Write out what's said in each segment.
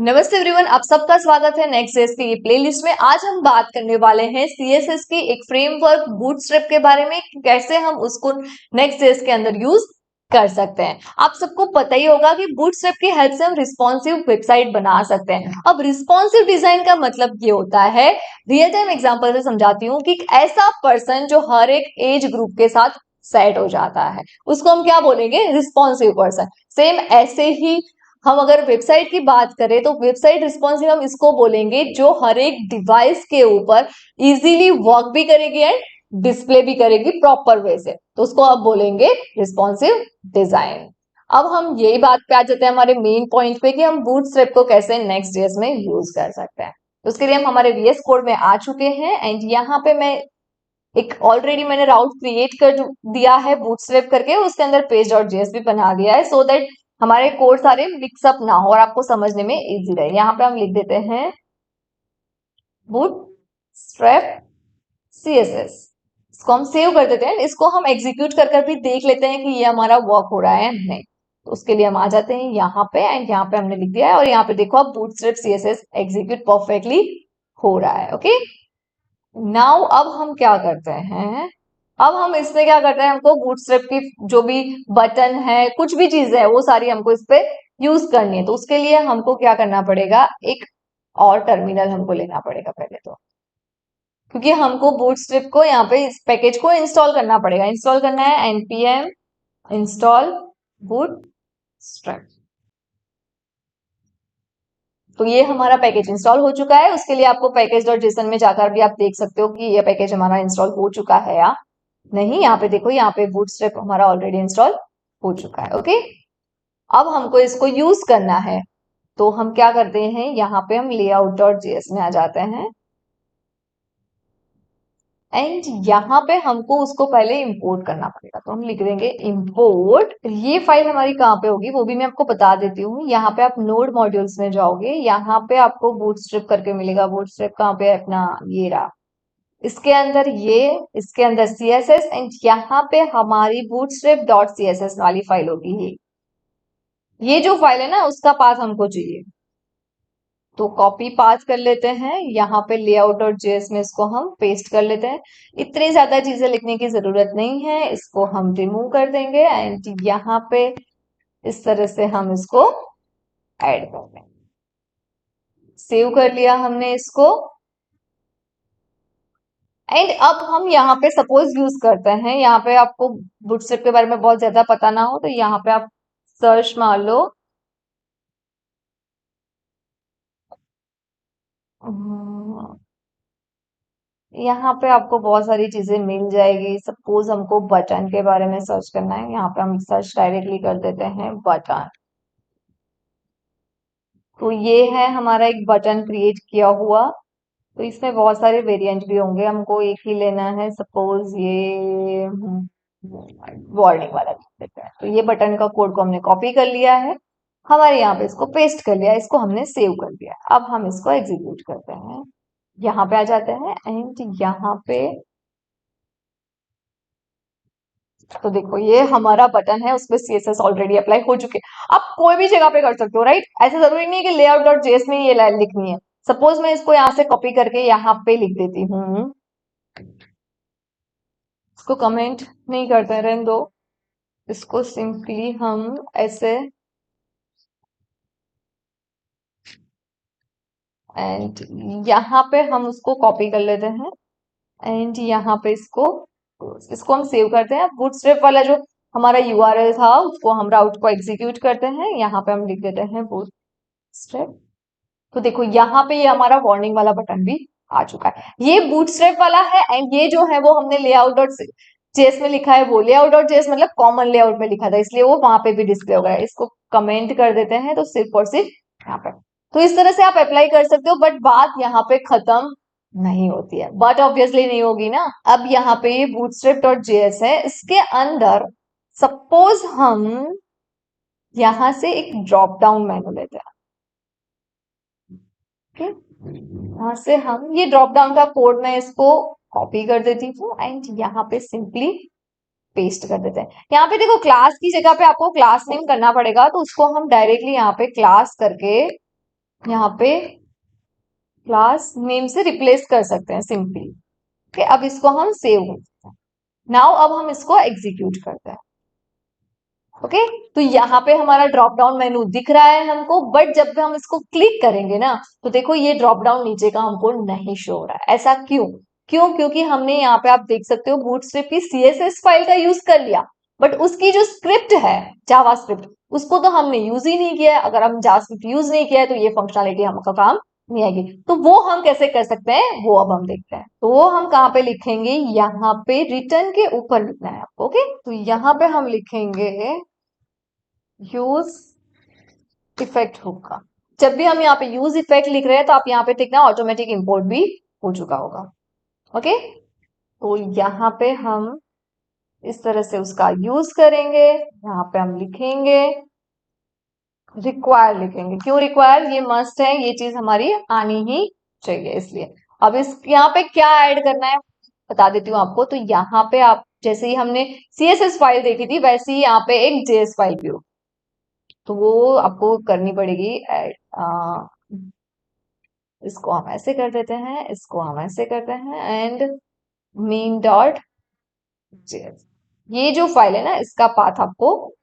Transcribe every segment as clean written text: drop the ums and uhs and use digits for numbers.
नमस्ते एवरीवन, आप सबका स्वागत है नेक्स्ट जेएस की प्लेलिस्ट में। आज हम बात करने वाले हैं सीएसएस की एक फ्रेमवर्क बूटस्ट्रैप के बारे में, कैसे हम उसको नेक्स्ट जेएस के अंदर यूज कर सकते हैं। आप सबको पता ही होगा कि बूटस्ट्रैप की हेल्प से हम रिस्पॉन्सिव वेबसाइट बना सकते हैं। अब रिस्पॉन्सिव डिजाइन का मतलब ये होता है, रियल टाइम एग्जांपल से समझाती हूँ, कि ऐसा पर्सन जो हर एक एज ग्रुप के साथ सेट हो जाता है, उसको हम क्या बोलेंगे? Responsive person. सेम ऐसे ही हम अगर वेबसाइट की बात करें तो वेबसाइट रिस्पॉन्सिव हम इसको बोलेंगे जो हर एक डिवाइस के ऊपर इजीली वर्क भी करेगी एंड डिस्प्ले भी करेगी प्रॉपर वे से, तो उसको आप बोलेंगे रिस्पॉन्सिव डिजाइन। अब हम यही बात पे आ जाते हैं हमारे मेन पॉइंट पे कि हम बूटस्ट्रैप को कैसे नेक्स्ट जेएस में यूज कर सकते हैं। तो उसके लिए हम हमारे वीएस कोड में आ चुके हैं एंड यहाँ पे मैं एक ऑलरेडी मैंने राउट क्रिएट कर दिया है बूटस्ट्रैप करके, उसके अंदर page.js भी बना दिया है सो दैट हमारे कोड सारे मिक्सअप ना हो और आपको समझने में इजी रहे। यहाँ पे हम लिख देते हैं बूटस्ट्रैप सीएसएस, इसको हम सेव कर देते हैं। इसको हम एग्जीक्यूट कर भी देख लेते हैं कि ये हमारा वर्क हो रहा है नहीं। तो उसके लिए हम आ जाते हैं यहाँ पे एंड यहाँ पे हमने लिख दिया है और यहाँ पे देखो अब बूटस्ट्रैप सीएसएस एग्जीक्यूट परफेक्टली हो रहा है। ओके, नाउ अब हम क्या करते हैं, अब हम इसमें क्या करते हैं, हमको बूटस्ट्रैप की जो भी बटन है, कुछ भी चीजें है, वो सारी हमको इस पे यूज करनी है। तो उसके लिए हमको क्या करना पड़ेगा, एक और टर्मिनल हमको लेना पड़ेगा पहले तो, क्योंकि हमको बूटस्ट्रैप को यहाँ पे इस पैकेज को इंस्टॉल करना पड़ेगा। इंस्टॉल करना है npm इंस्टॉल बूटस्ट्रैप। तो ये हमारा पैकेज इंस्टॉल हो चुका है। उसके लिए आपको पैकेज.json में जाकर भी आप देख सकते हो कि ये पैकेज हमारा इंस्टॉल हो चुका है या नहीं। यहाँ पे देखो, यहाँ पे बूटस्ट्रैप हमारा ऑलरेडी इंस्टॉल हो चुका है। ओके, अब हमको इसको यूज करना है तो हम क्या करते हैं, यहाँ पे हम layout.js में आ जाते हैं एंड यहाँ पे हमको उसको पहले इंपोर्ट करना पड़ेगा। तो हम लिख देंगे इंपोर्ट। ये फाइल हमारी कहाँ पे होगी वो भी मैं आपको बता देती हूँ। यहाँ पे आप नोड मॉड्यूल्स में जाओगे, यहाँ पे आपको बूटस्ट्रैप करके मिलेगा। बूटस्ट्रैप कहाँ पे है अपना, ये रहा। इसके अंदर ये, इसके अंदर CSS एंड यहाँ पे हमारी बूटस्ट्रैप डॉट CSS वाली फाइल होगी। ये जो फाइल है ना, उसका पाथ हमको चाहिए। तो कॉपी पाथ कर लेते हैं, यहाँ पे layout.js में इसको हम पेस्ट कर लेते हैं। इतनी ज्यादा चीजें लिखने की जरूरत नहीं है, इसको हम रिमूव कर देंगे एंड यहाँ पे इस तरह से हम इसको ऐड कर देंगे। सेव कर लिया हमने इसको एंड अब हम यहाँ पे सपोज यूज करते हैं, यहाँ पे आपको बूटस्ट्रैप के बारे में बहुत ज्यादा पता ना हो तो यहाँ पे आप सर्च मार लो यहाँ पे आपको बहुत सारी चीजें मिल जाएगी। सपोज हमको बटन के बारे में सर्च करना है, यहाँ पे हम सर्च डायरेक्टली कर देते हैं बटन। तो ये है हमारा एक बटन क्रिएट किया हुआ। तो इसमें बहुत सारे वेरिएंट भी होंगे, हमको एक ही लेना है। सपोज ये वार्निंग वाला लिख देते हैं। तो ये बटन का कोड को हमने कॉपी कर लिया है, हमारे यहाँ पे इसको पेस्ट कर लिया, इसको हमने सेव कर दिया। अब हम इसको एग्जीक्यूट करते हैं, यहाँ पे आ जाते हैं एंड यहाँ पे तो देखो ये हमारा बटन है, उसपे CSS ऑलरेडी अप्लाई हो चुके हैं। आप कोई भी जगह पे कर सकते हो, राइट? ऐसा जरूरी नहीं है कि layout.js में ये लाइन लिखनी है। सपोज मैं इसको यहाँ से कॉपी करके यहाँ पे लिख देती हूँ, इसको कमेंट नहीं करते, रहने दो। इसको सिंपली हम ऐसे एंड यहाँ पे हम उसको कॉपी कर लेते हैं एंड यहाँ पे इसको इसको हम सेव करते हैं। बूटस्ट्रैप वाला जो हमारा URL था, उसको हम राउट को एग्जीक्यूट करते हैं, यहाँ पे हम लिख देते हैं बूटस्ट्रैप। तो देखो यहाँ पे ये हमारा वार्निंग वाला बटन भी आ चुका है। ये बूटस्ट्रैप वाला है एंड ये जो है वो हमने layout.js में लिखा है। वो layout.js मतलब कॉमन लेआउट में लिखा था, इसलिए वो वहां पे भी डिस्प्ले हो गया है। इसको कमेंट कर देते हैं तो सिर्फ और सिर्फ यहाँ पे। तो इस तरह से आप अप्लाई कर सकते हो, बट बात यहाँ पे खत्म नहीं होती है। बट ऑब्वियसली नहीं होगी ना। अब यहाँ पे ये bootstrap.js है, इसके अंदर सपोज हम यहाँ से एक ड्रॉप डाउन मेनू लेते हैं। यहाँ से हम ये ड्रॉप डाउन का कोड मैं इसको कॉपी कर देती हूँ एंड यहाँ पे सिंपली पेस्ट कर देते हैं। यहाँ पे देखो क्लास की जगह पे आपको क्लास नेम करना पड़ेगा, तो उसको हम डायरेक्टली यहाँ पे क्लास करके यहाँ पे क्लास नेम से रिप्लेस कर सकते हैं सिंपली। ओके, अब इसको हम सेव करते हैं। नाउ अब हम इसको एग्जीक्यूट करते हैं। ओके, तो यहाँ पे हमारा ड्रॉप डाउन मेनू दिख रहा है हमको, बट जब भी हम इसको क्लिक करेंगे ना, तो देखो ये ड्रॉप डाउन नीचे का हमको नहीं शो हो रहा है। ऐसा क्यों? क्योंकि हमने यहाँ पे आप देख सकते हो बूटस्ट्रैप की CSS फाइल का यूज कर लिया, बट उसकी जो स्क्रिप्ट है जावास्क्रिप्ट, उसको तो हमने यूज ही नहीं किया है। अगर हम जावास्क्रिप्ट यूज नहीं किया है तो ये फंक्शनलिटी हमका काम नहीं आएगी। तो वो हम कैसे कर सकते हैं, वो अब हम देखते हैं। तो वो हम कहाँ पे लिखेंगे, यहाँ पे रिटर्न के ऊपर लिखना है आपको। ओके, तो यहाँ पे हम लिखेंगे यूज इफेक्ट होगा। जब भी हम यहाँ पे यूज इफेक्ट लिख रहे हैं तो आप यहाँ पे देखना ऑटोमेटिक इंपोर्ट भी हो चुका होगा। ओके, तो यहाँ पे हम इस तरह से उसका यूज करेंगे। यहाँ पे हम लिखेंगे रिक्वायर, लिखेंगे। क्यों रिक्वायर? ये मस्ट है, ये चीज हमारी आनी ही चाहिए इसलिए। अब इस यहाँ पे क्या ऐड करना है बता देती हूँ आपको। तो यहाँ पे आप जैसे ही हमने CSS फाइल देखी थी, वैसे ही यहाँ पे एक JS फाइल भी हो, तो वो आपको करनी पड़ेगी ऐड। इसको हम ऐसे कर देते हैं, इसको हम ऐसे करते हैं, एंड मेन डॉट जेएस, ये जो फाइल है ना, इसका पाथ आपको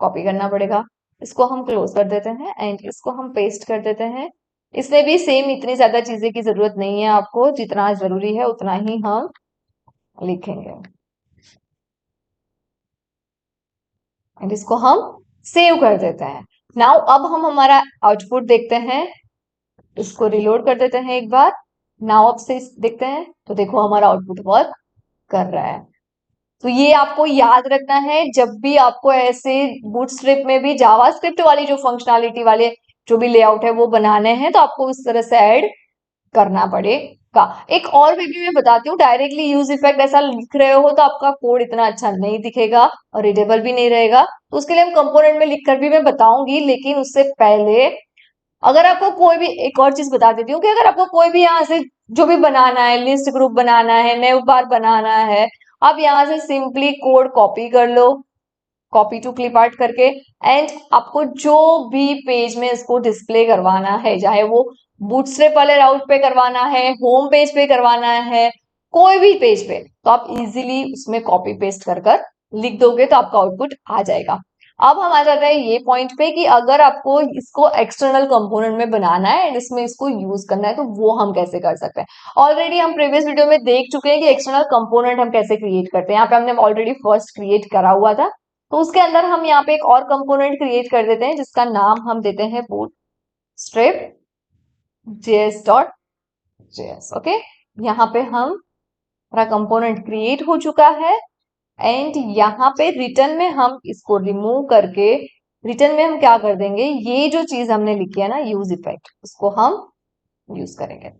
कॉपी करना पड़ेगा। इसको हम क्लोज कर देते हैं एंड इसको हम पेस्ट कर देते हैं। इसमें भी सेम इतनी ज्यादा चीजें की जरूरत नहीं है आपको, जितना जरूरी है उतना ही हम लिखेंगे। एंड इसको हम सेव कर देते हैं। नाउ अब हम हमारा आउटपुट देखते हैं। इसको रिलोड कर देते हैं एक बार। नाउ अब से देखते हैं, तो देखो हमारा आउटपुट वर्क कर रहा है। तो ये आपको याद रखना है, जब भी आपको ऐसे बूटस्ट्रैप में भी जावास्क्रिप्ट वाली जो फंक्शनलिटी वाले जो भी लेआउट है वो बनाने हैं, तो आपको इस तरह से ऐड करना पड़ेगा। एक और वे भी मैं बताती हूँ, डायरेक्टली यूज इफेक्ट ऐसा लिख रहे हो तो आपका कोड इतना अच्छा नहीं दिखेगा और रीडेबल भी नहीं रहेगा। तो उसके लिए हम कंपोनेंट में लिखकर भी मैं बताऊंगी, लेकिन उससे पहले अगर आपको कोई भी, एक और चीज बता देती हूँ कि अगर आपको कोई भी यहाँ से जो भी बनाना है, लिस्ट ग्रुप बनाना है, नेव बार बनाना है, आप यहाँ से सिंपली कोड कॉपी कर लो, कॉपी टू क्लिप आर्ट करके। एंड आपको जो भी पेज में इसको डिस्प्ले करवाना है, चाहे वो बूटस्ट्रैप वाले राउट पे करवाना है, होम पेज पे करवाना है, कोई भी पेज पे, तो आप इजीली उसमें कॉपी पेस्ट कर लिख दोगे तो आपका आउटपुट आ जाएगा। अब हम आ जाते हैं ये पॉइंट पे कि अगर आपको इसको एक्सटर्नल कंपोनेंट में बनाना है एंड इसमें इसको यूज करना है, तो वो हम कैसे कर सकते हैं। ऑलरेडी हम प्रीवियस वीडियो में देख चुके हैं कि एक्सटर्नल कंपोनेंट हम कैसे क्रिएट करते हैं। यहाँ पे हमने ऑलरेडी फर्स्ट क्रिएट करा हुआ था, तो उसके अंदर हम यहाँ पे एक और कंपोनेंट क्रिएट कर देते हैं जिसका नाम हम देते हैं बूटस्ट्रैप js.js। ओके, यहाँ पे हम हमारा कंपोनेंट क्रिएट हो चुका है एंड यहाँ पे रिटर्न में हम इसको रिमूव करके, रिटर्न में हम क्या कर देंगे, ये जो चीज हमने लिखी है ना यूज इफेक्ट, उसको हम यूज करेंगे।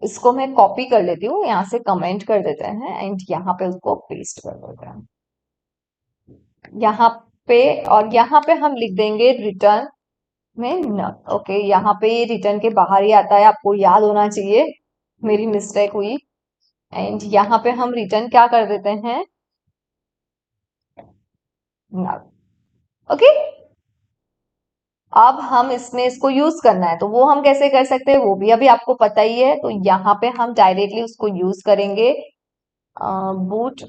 इसको मैं कॉपी कर लेती हूँ, यहाँ से कमेंट कर देते हैं एंड यहाँ पे उसको पेस्ट कर देते हैं यहाँ पे। और यहाँ पे हम लिख देंगे रिटर्न में नल। ओके, यहाँ पे ये रिटर्न के बाहर ही आता है, आपको याद होना चाहिए, मेरी मिस्टेक हुई। एंड यहाँ पे हम रिटर्न क्या कर देते हैं, नल। ओके, अब हम इसमें इसको यूज करना है, तो वो हम कैसे कर सकते हैं वो भी अभी आपको पता ही है। तो यहाँ पे हम डायरेक्टली उसको यूज करेंगे बूट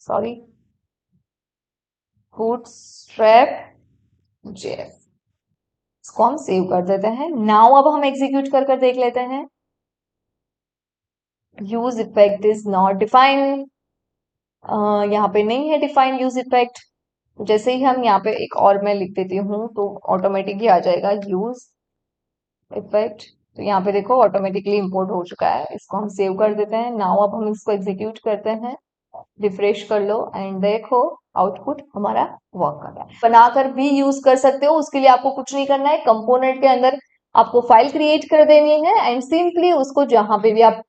सॉरी बूटस्ट्रैप जेएस। इसको हम सेव कर देते हैं। नाउ अब हम एग्जीक्यूट कर देख लेते हैं। Use effect is not defined, यहाँ पे नहीं है डिफाइंड यूज इफेक्ट। जैसे ही हम यहाँ पे एक और मैं लिख देती हूँ तो ऑटोमेटिक ही आ जाएगा यूज इफेक्ट। तो यहाँ पे देखो ऑटोमेटिकली इंपोर्ट हो चुका है। इसको हम सेव कर देते हैं। नाउ अब हम इसको एग्जीक्यूट करते हैं, रिफ्रेश कर लो एंड देखो आउटपुट हमारा वर्क कर रहा है। बनाकर भी यूज कर सकते हो, उसके लिए आपको कुछ नहीं करना है। कंपोनेंट के अंदर आपको फाइल क्रिएट कर देनी है एंड सिंपली उसको जहां पे भी आप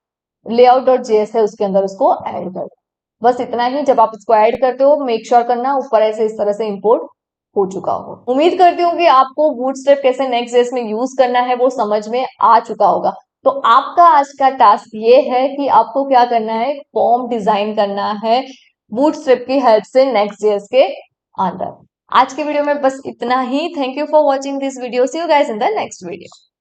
layout.js है उसके अंदर उसको ऐड कर दो। बस इतना ही। जब आप इसको ऐड करते हो मेक श्योर करना ऊपर ऐसे इस तरह से इंपोर्ट हो चुका हो। उम्मीद करती हूँ कि आपको बूटस्ट्रैप कैसे नेक्स्ट.js में यूज करना है वो समझ में आ चुका होगा। तो आपका आज का टास्क ये है कि आपको क्या करना है, फॉर्म डिजाइन करना है बूटस्ट्रैप की हेल्प से नेक्स्ट.js के अंदर। आज के वीडियो में बस इतना ही। Thank you for watching this video. See you guys in the next video.